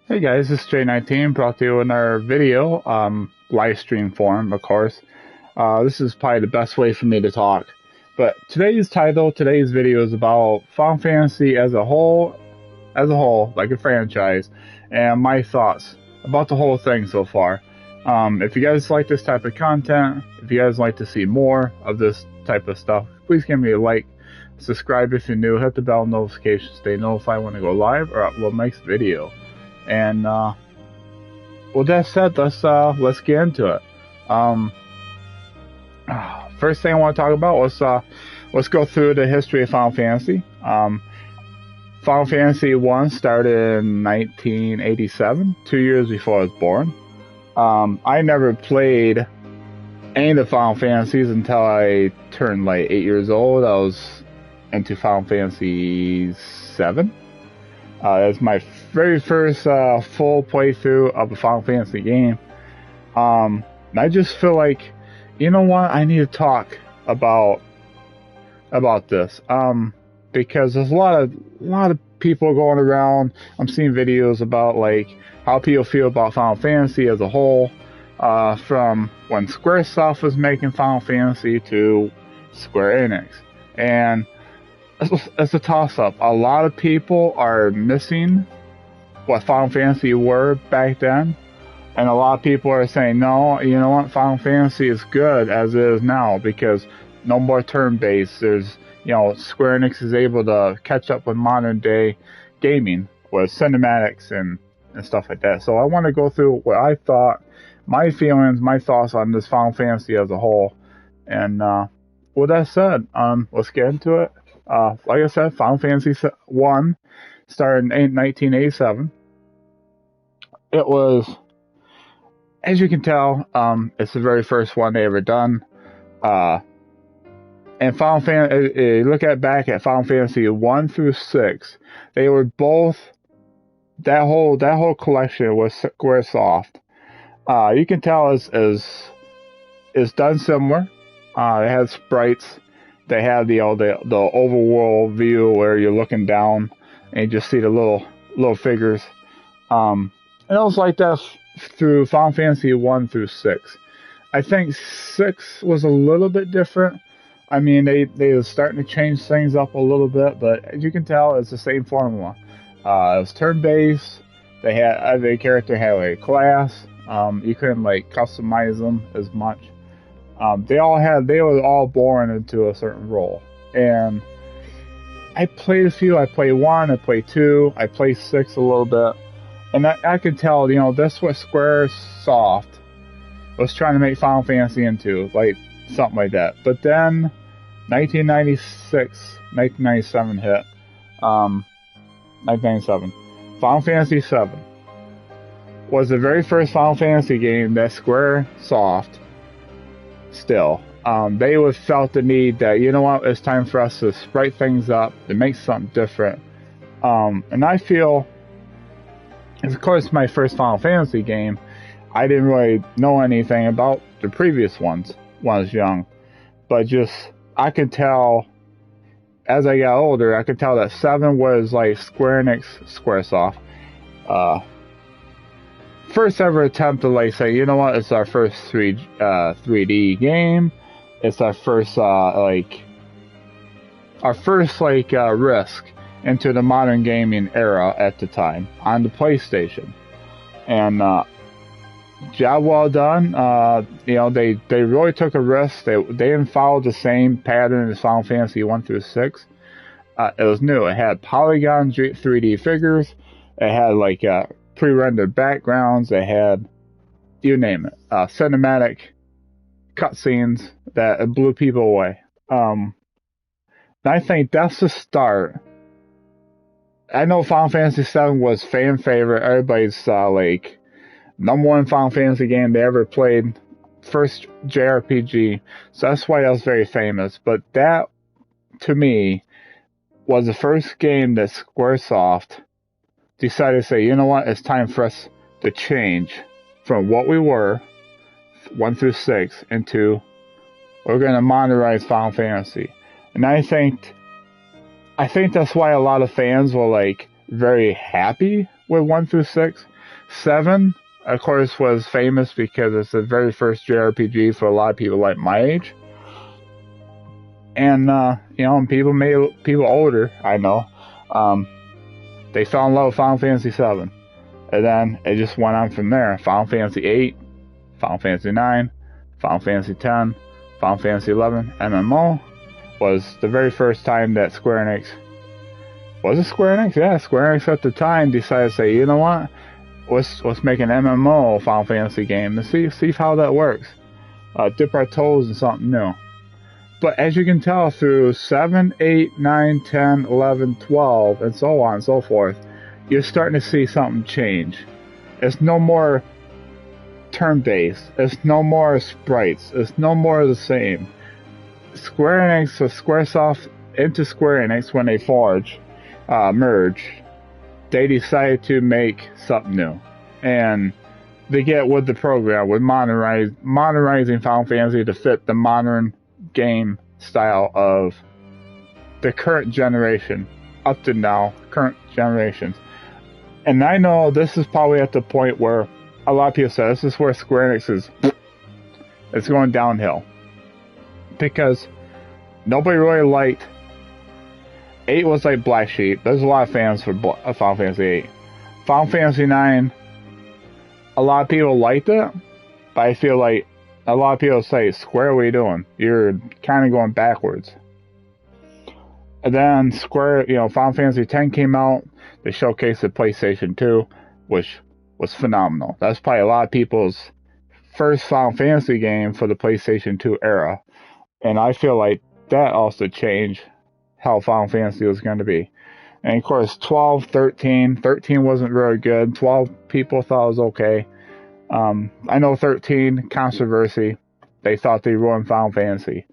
Hey guys, this is J19 brought to you in our video, live stream form, of course. This is probably the best way for me to talk. But today's video is about Final Fantasy as a whole, like a franchise, and my thoughts about the whole thing so far. If you guys like this type of content, if you guys like to see more of this type of stuff, please give me a like, subscribe if you're new, hit the bell notification, stay notified when I go live or upload my next video. And with that said, let's get into it. First thing I want to talk about let's go through the history of Final Fantasy. Final Fantasy 1 started in 1987, 2 years before I was born. I never played any of the Final Fantasies until I turned like 8 years old. I was into Final Fantasy 7. It's my very first full playthrough of a Final Fantasy game. And I just feel like, you know what, I need to talk about this. Because there's a lot of people going around. I'm seeing videos about like how people feel about Final Fantasy as a whole, from when Squaresoft was making Final Fantasy to Square Enix, and it's a toss-up. A lot of people are missing what Final Fantasy were back then, and a lot of people are saying, no, you know what, Final Fantasy is good as it is now because no more turn-based. There's, Square Enix is able to catch up with modern-day gaming with cinematics and stuff like that. So I want to go through what I thought, my feelings, my thoughts on this Final Fantasy as a whole. And with that said, let's get into it. Like I said, Final Fantasy 1 started in 1987. It was, as you can tell, it's the very first one they ever done. And Final Fantasy, look back at Final Fantasy 1 through 6, they were both, that whole collection was Squaresoft. You can tell is done similar. It has sprites. They have the overworld view where you're looking down and you just see the little figures. And it was like that through Final Fantasy 1 through 6. I think 6 was a little bit different. I mean, they were starting to change things up a little bit, but as you can tell, it's the same formula. It was turn-based. They had every character had a class. You couldn't like customize them as much. They were all born into a certain role. And I played a few. I played 1, I played 2, I played 6 a little bit. And I could tell, that's what Squaresoft was trying to make Final Fantasy into, like something like that. But then 1997 hit. 1997. Final Fantasy 7 was the very first Final Fantasy game that Squaresoft still. They would felt the need that, you know what, it's time for us to sprite things up, to make something different. And I feel, of course, my first Final Fantasy game, I didn't really know anything about the previous ones when I was young. But I could tell, as I got older, I could tell that 7 was like Square Enix, Squaresoft. First ever attempt to like say, you know what, it's our first 3D game. It's our first risk into the modern gaming era at the time on the PlayStation. And job well done. They really took a risk. They didn't follow the same pattern as Final Fantasy 1 through 6. It was new. It had polygon 3D figures. It had like pre-rendered backgrounds. They had, you name it, cinematic cutscenes that blew people away. And I think that's the start. I know Final Fantasy VII was fan favorite. Everybody's like number one Final Fantasy game they ever played. First JRPG. So that's why that was very famous. But that, to me, was the first game that Squaresoft decided to say, you know what, it's time for us to change from what we were, 1 through 6, into we're going to modernize Final Fantasy. And I think that's why a lot of fans were like very happy with 1 through 6. 7, of course, was famous because it's the very first JRPG for a lot of people like my age. And, people older, I know, they fell in love with Final Fantasy 7. And then it just went on from there. Final Fantasy 8, Final Fantasy 9, Final Fantasy 10, Final Fantasy 11, MMO was the very first time that Square Enix... Was it Square Enix? Yeah, Square Enix at the time decided to say, you know what? Let's make an MMO Final Fantasy game and see how that works. Dip our toes in something new. But as you can tell through 7, 8, 9, 10, 11, 12, and so on and so forth, you're starting to see something change. It's no more turn-based. It's no more sprites. It's no more of the same. Square Enix, or Squaresoft into Square Enix, when they merged, they decided to make something new. And they get with the program, with modernizing Final Fantasy to fit the modern game style of the current generation, up to now, current generations. And I know this is probably at the point where a lot of people say this is where Square Enix is. It's going downhill. Because nobody really liked... 8 was like black sheep. There's a lot of fans for Final Fantasy 8. Final Fantasy 9, a lot of people liked it, but I feel like a lot of people say, Square, what are you doing? You're kind of going backwards. And then Final Fantasy X came out. They showcased the PlayStation 2, which was phenomenal. That's probably a lot of people's first Final Fantasy game for the PlayStation 2 era. And I feel like that also changed how Final Fantasy was going to be. And of course, 12, 13. 13 wasn't very good. 12 people thought it was okay. I know 13, controversy. They thought they ruined Final Fantasy.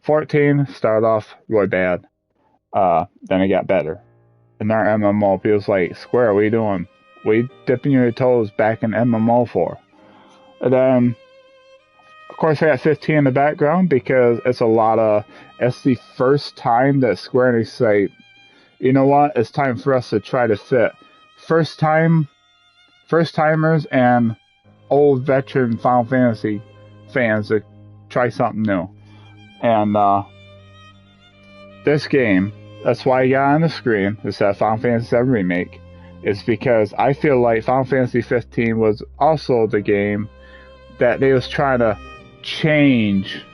14 started off really bad. Then it got better. And our MMO, people's like, Square, what are you doing? What are you dipping your toes back in MMO for? And then, of course, I got 15 in the background because it's the first time that Square Enix say, you know what, it's time for us to try to fit first timers and old veteran Final Fantasy fans to try something new. And this game, that's why I got on the screen, it's that Final Fantasy VII Remake, is because I feel like Final Fantasy 15 was also the game that they was trying to change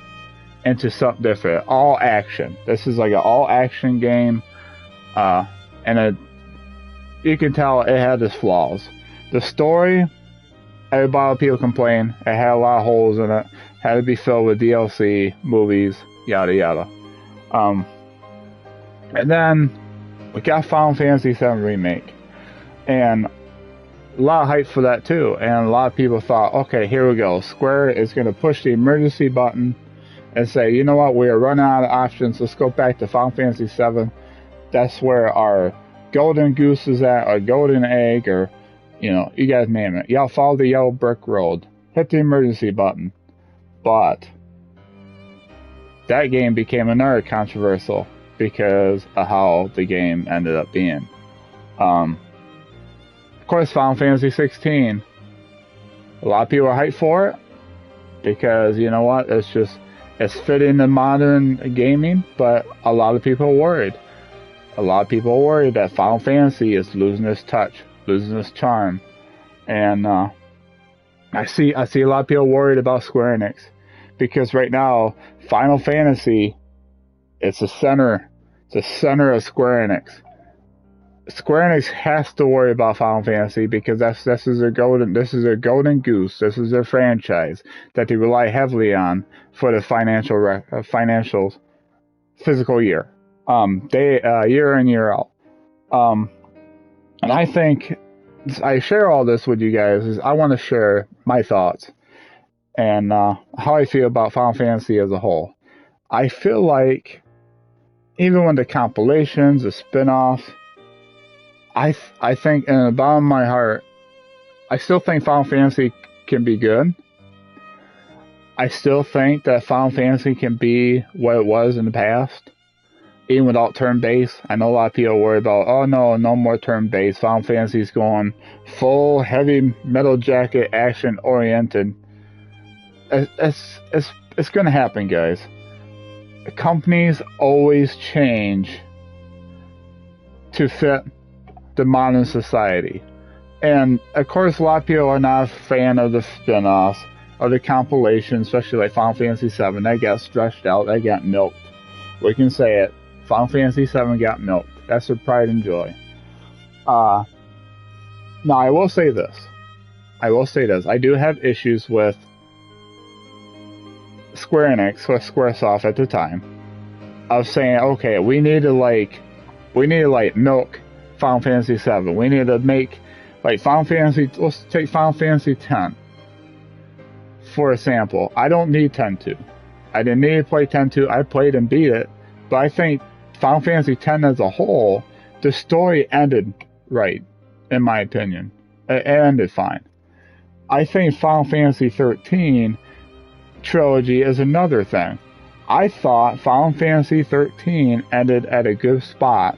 into something different. All action. This is like an all action game, and you can tell it had its flaws. The story, a lot of people complain, it had a lot of holes in it, had to be filled with DLC, movies, yada yada. And then we got Final Fantasy VII Remake, and a lot of hype for that too. And a lot of people thought, okay, here we go. Square is going to push the emergency button and say, you know what, we are running out of options. Let's go back to Final Fantasy VII. That's where our golden goose is at, or golden egg, or, you guys name it. Y'all follow the yellow brick road. Hit the emergency button. But that game became another controversial because of how the game ended up being. Of course, Final Fantasy 16. A lot of people are hyped for it because, you know what, it's fitting the modern gaming, but a lot of people are worried. A lot of people are worried that Final Fantasy is losing its touch, losing its charm. And I see a lot of people worried about Square Enix because right now, Final Fantasy, it's the center of Square Enix. Square Enix has to worry about Final Fantasy because this is their golden goose. This is their franchise that they rely heavily on for the financial physical year. Year in, year out. And I think I share all this with you guys is I want to share my thoughts and how I feel about Final Fantasy as a whole. I feel like even when the compilations, the spin-offs, I think in the bottom of my heart, I still think Final Fantasy can be good. I still think that Final Fantasy can be what it was in the past. even without turn-based. I know a lot of people are worried about, oh no more turn-based. Final Fantasy's going full heavy metal jacket action oriented. It's gonna happen, guys. Companies always change to fit the modern society. And of course, a lot of people are not a fan of the spin-offs or the compilations, especially like Final Fantasy VII. That got stretched out, that got milked. We can say it. Final Fantasy VII got milked. That's their pride and joy. Now, I will say this. I do have issues with Square Enix, with Squaresoft at the time, of saying, okay, we need to milk Final Fantasy VII. We need to make like Final Fantasy. Let's take Final Fantasy X for example. I don't need 10-2. I didn't need to play 10-2. I played and beat it, but I think Final Fantasy X as a whole, the story ended right, in my opinion. It ended fine. I think Final Fantasy 13 trilogy is another thing. I thought Final Fantasy 13 ended at a good spot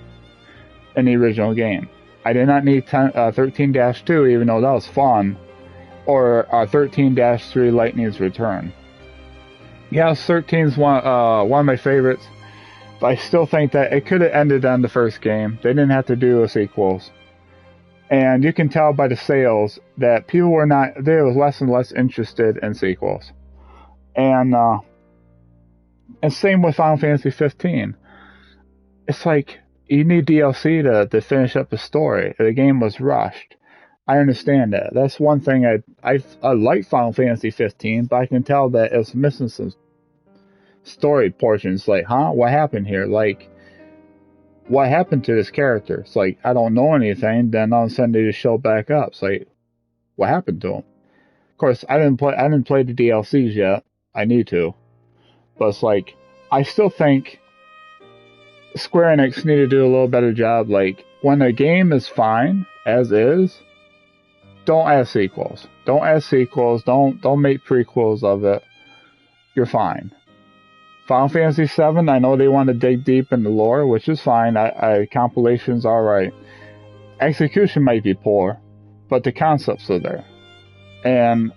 in the original game. I did not need 13-2, even though that was fun, or 13-3 Lightning's Return. Yes, 13 is one of my favorites, but I still think that it could have ended on the first game. They didn't have to do sequels. And you can tell by the sales that people were less and less interested in sequels. And same with Final Fantasy 15. It's like, you need DLC to finish up the story. The game was rushed. I understand that. That's one thing I like Final Fantasy 15, but I can tell that it's missing some story portions. Like, what happened here? Like, what happened to this character? It's like, I don't know anything. Then all of a sudden they just show back up. It's like, what happened to him? Of course, I didn't play the DLCs yet. I need to, but it's like, I still think Square Enix need to do a little better job. Like, when a game is fine as is, don't add sequels. Don't make prequels of it. You're fine. Final Fantasy VII, I know they want to dig deep in the lore, which is fine. Compilations are alright. Execution might be poor, but the concepts are there. And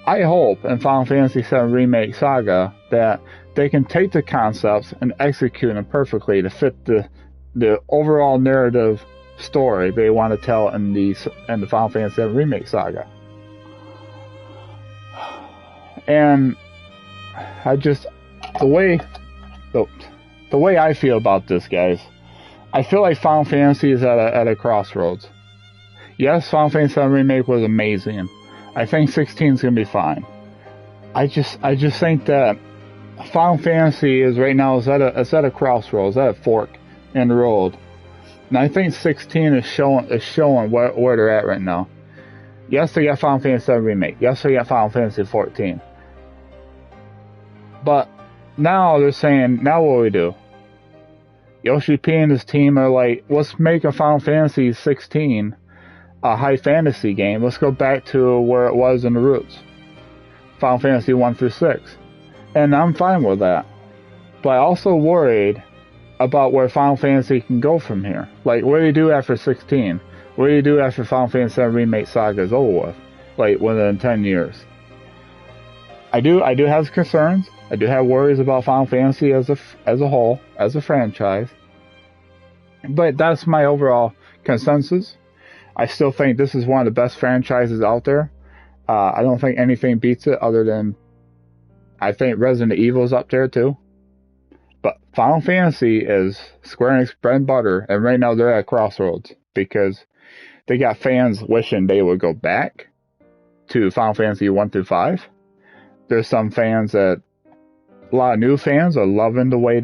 I hope in Final Fantasy VII Remake Saga that they can take the concepts and execute them perfectly to fit the overall narrative story they want to tell in the Final Fantasy VII Remake Saga. And I just the way I feel about this, guys, I feel like Final Fantasy is at a crossroads. Yes, Final Fantasy VII Remake was amazing. I think 16 is gonna be fine. I just think that Final Fantasy is right now is at a crossroads, at a fork in the road, and I think 16 is showing where they're at right now. Yes, they got Final Fantasy VII Remake. Yes, they got Final Fantasy 14. But now they're saying, now what do we do? Yoshi P and his team are like, let's make a Final Fantasy 16 a high fantasy game. Let's go back to where it was in the roots. Final Fantasy 1 through 6. And I'm fine with that. But I also worried about where Final Fantasy can go from here. Like, what do you do after 16? What do you do after Final Fantasy VII Remake Saga is over with? Like, within 10 years. I do have concerns. I do have worries about Final Fantasy as a whole, as a franchise. But that's my overall consensus. I still think this is one of the best franchises out there. I don't think anything beats it other than, I think Resident Evil's up there too. But Final Fantasy is Square Enix bread and butter, and right now they're at a crossroads because they got fans wishing they would go back to Final Fantasy 1 through 5. There's some fans that, a lot of new fans are loving the way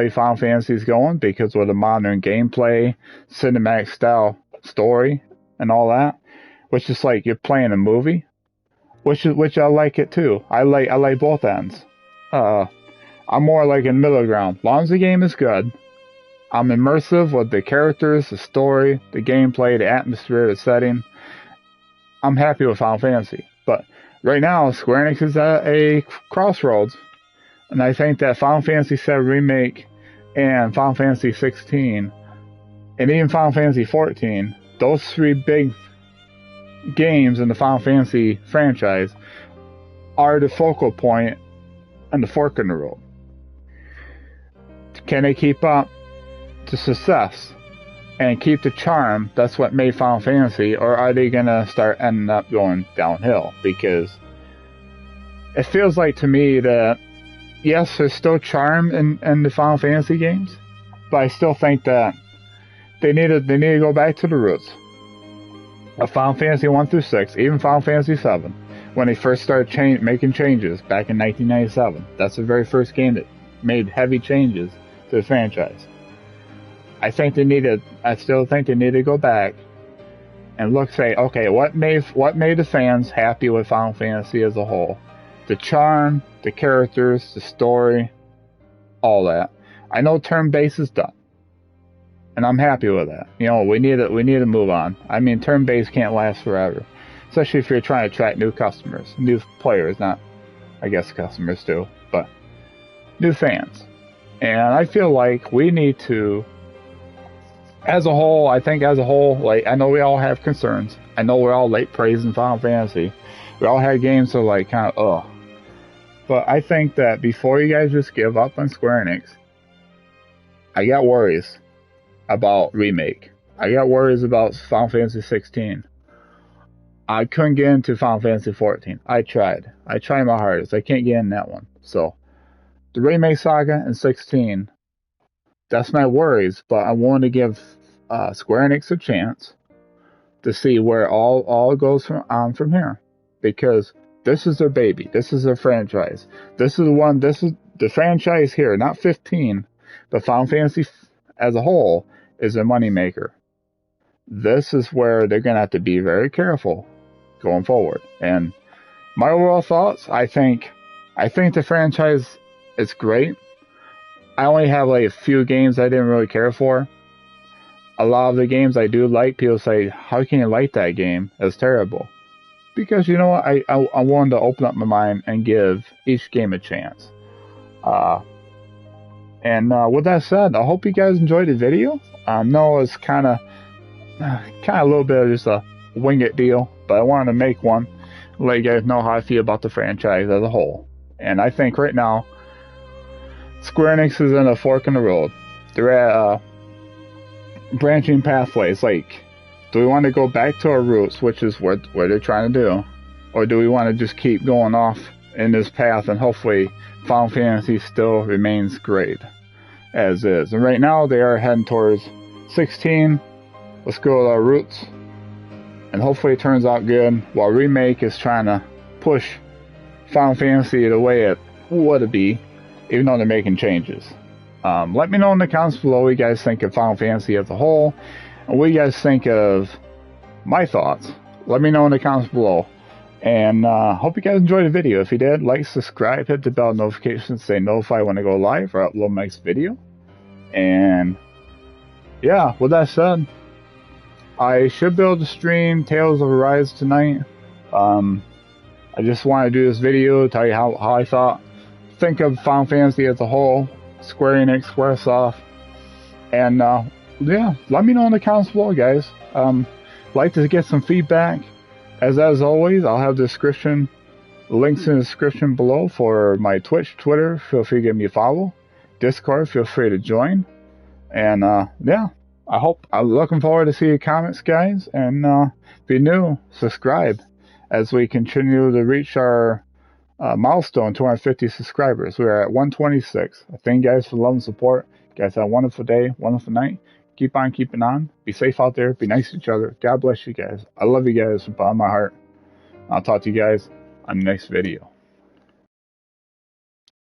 Final Fantasy is going because with the modern gameplay, cinematic style story, and all that, which is like you're playing a movie, which I like it too. I like both ends. I'm more like in middle ground. As long as the game is good, I'm immersive with the characters, the story, the gameplay, the atmosphere, the setting. I'm happy with Final Fantasy. But right now, Square Enix is at a crossroads. And I think that Final Fantasy VII Remake and Final Fantasy 16, and even Final Fantasy 14, those three big games in the Final Fantasy franchise are the focal point and the fork in the road. Can they keep up the success and keep the charm that's what made Final Fantasy, or are they going to start ending up going downhill? Because it feels like to me that, yes, there's still charm in the Final Fantasy games, but I still think that they need to go back to the roots of Final Fantasy 1 through 6, even Final Fantasy 7, when they first started making changes back in 1997. That's the very first game that made heavy changes to the franchise. I still think they need to go back and say, okay, what made the fans happy with Final Fantasy as a whole? The charm, the characters, the story, all that. I know turn-based is done, and I'm happy with that. You know, we need to move on. I mean, turn-based can't last forever, especially if you're trying to attract new customers, new players, not, I guess, customers too, but new fans. And I feel like we need to, as a whole, like, I know we all have concerns. I know we're all late praising Final Fantasy. We all had games that are like kind of, ugh. But I think that before you guys just give up on Square Enix, I got worries about Remake. I got worries about Final Fantasy 16. I couldn't get into Final Fantasy 14. I tried my hardest. I can't get in that one. So, the Remake Saga and 16, that's my worries. But I want to give Square Enix a chance to see where all goes from here. Because this is their baby. This is their franchise. This is the franchise here, not 15, but Final Fantasy as a whole is a moneymaker. This is where they're going to have to be very careful going forward. And my overall thoughts, I think the franchise is great. I only have like a few games I didn't really care for. A lot of the games I do like, people say, how can you like that game? It's terrible. Because, you know what, I wanted to open up my mind and give each game a chance. And with that said, I hope you guys enjoyed the video. I know it's kind of a little bit of just a wing it deal, but I wanted to make one, let you guys know how I feel about the franchise as a whole. And I think right now, Square Enix is in a fork in the road. They're at branching pathways. Like, do we want to go back to our roots, which is what they're trying to do? Or do we want to just keep going off in this path and hopefully Final Fantasy still remains great as is? And right now they are heading towards 16. Let's go with our roots. And hopefully it turns out good, while Remake is trying to push Final Fantasy the way it would be, even though they're making changes. Let me know in the comments below what you guys think of Final Fantasy as a whole. And what you guys think of my thoughts. Let me know in the comments below. And hope you guys enjoyed the video. If you did, like, subscribe, hit the bell notifications, stay notified when I go live or upload my next video. And yeah, with that said, I should be able to stream Tales of Arise tonight. I just want to do this video, tell you how I think of Final Fantasy as a whole, Square Enix, Squaresoft, and yeah, let me know in the comments below, guys. Like to get some feedback. As always, I'll have the links in the description below for my Twitch, Twitter. Feel free to give me a follow. Discord, feel free to join. And yeah, I'm looking forward to see your comments, guys. And if you're new, subscribe as we continue to reach our milestone, 250 subscribers. We're at 126. Thank you guys for love and support. You guys have a wonderful day, wonderful night. Keep on keeping on. Be safe out there. Be nice to each other. God bless you guys. I love you guys from the bottom of my heart. I'll talk to you guys on the next video.